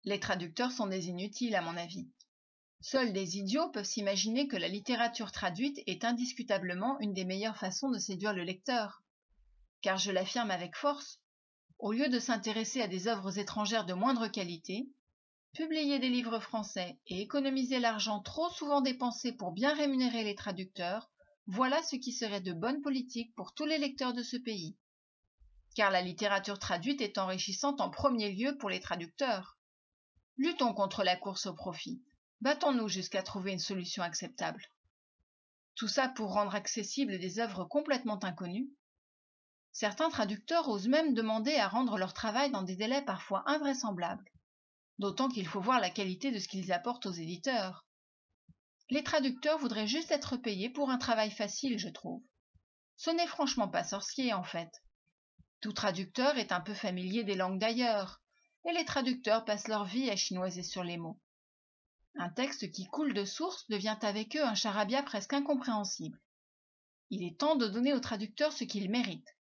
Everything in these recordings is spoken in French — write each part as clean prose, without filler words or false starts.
Les traducteurs sont des inutiles, à mon avis. Seuls des idiots peuvent s'imaginer que la littérature traduite est indiscutablement une des meilleures façons de séduire le lecteur. Car je l'affirme avec force, au lieu de s'intéresser à des œuvres étrangères de moindre qualité, publier des livres français et économiser l'argent trop souvent dépensé pour bien rémunérer les traducteurs, voilà ce qui serait de bonne politique pour tous les lecteurs de ce pays. Car la littérature traduite est enrichissante en premier lieu pour les traducteurs. Luttons contre la course au profit. Battons-nous jusqu'à trouver une solution acceptable. Tout ça pour rendre accessibles des œuvres complètement inconnues. Certains traducteurs osent même demander à rendre leur travail dans des délais parfois invraisemblables, d'autant qu'il faut voir la qualité de ce qu'ils apportent aux éditeurs. Les traducteurs voudraient juste être payés pour un travail facile, je trouve. Ce n'est franchement pas sorcier, en fait. Tout traducteur est un peu familier des langues d'ailleurs, et les traducteurs passent leur vie à chinoiser sur les mots. Un texte qui coule de source devient avec eux un charabia presque incompréhensible. Il est temps de donner aux traducteurs ce qu'ils méritent.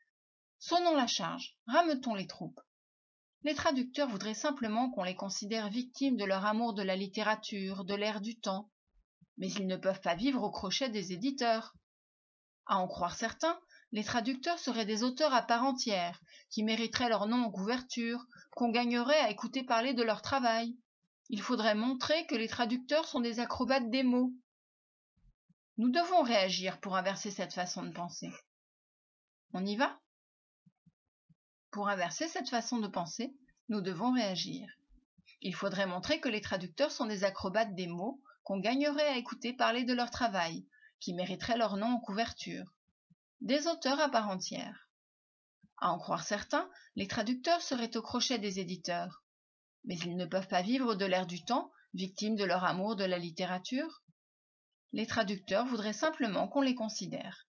Sonnons la charge, rameutons les troupes. Les traducteurs voudraient simplement qu'on les considère victimes de leur amour de la littérature, de l'air du temps, mais ils ne peuvent pas vivre au crochet des éditeurs. À en croire certains, les traducteurs seraient des auteurs à part entière, qui mériteraient leur nom en couverture, qu'on gagnerait à écouter parler de leur travail. Il faudrait montrer que les traducteurs sont des acrobates des mots. Nous devons réagir pour inverser cette façon de penser. On y va ? Pour inverser cette façon de penser, nous devons réagir. Il faudrait montrer que les traducteurs sont des acrobates des mots, qu'on gagnerait à écouter parler de leur travail, qui mériteraient leur nom en couverture. Des auteurs à part entière. À en croire certains, les traducteurs seraient au crochet des éditeurs. Mais ils ne peuvent pas vivre de l'air du temps, victimes de leur amour de la littérature. Les traducteurs voudraient simplement qu'on les considère.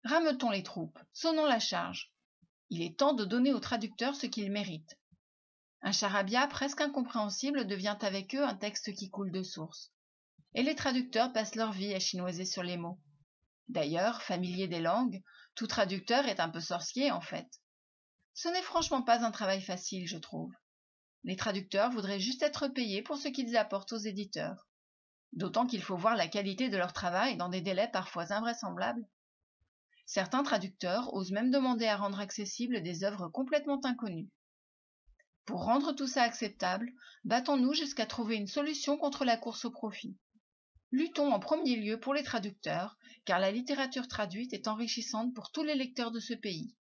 Rameutons les troupes, sonnons la charge. Il est temps de donner aux traducteurs ce qu'ils méritent. Un charabia presque incompréhensible devient avec eux un texte qui coule de source. Et les traducteurs passent leur vie à chinoiser sur les mots. D'ailleurs, familier des langues, tout traducteur est un peu sorcier en fait. Ce n'est franchement pas un travail facile, je trouve. Les traducteurs voudraient juste être payés pour ce qu'ils apportent aux éditeurs. D'autant qu'il faut voir la qualité de leur travail dans des délais parfois invraisemblables. Certains traducteurs osent même demander à rendre accessibles des œuvres complètement inconnues. Pour rendre tout ça acceptable, battons-nous jusqu'à trouver une solution contre la course au profit. Luttons en premier lieu pour les traducteurs, car la littérature traduite est enrichissante pour tous les lecteurs de ce pays.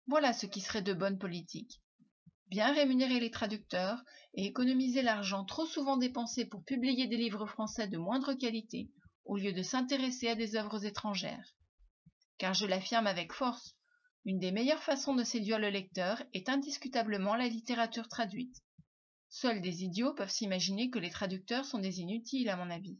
Voilà ce qui serait de bonne politique. Bien rémunérer les traducteurs et économiser l'argent trop souvent dépensé pour publier des livres français de moindre qualité, au lieu de s'intéresser à des œuvres étrangères. Car je l'affirme avec force, une des meilleures façons de séduire le lecteur est indiscutablement la littérature traduite. Seuls des idiots peuvent s'imaginer que les traducteurs sont des inutiles, à mon avis.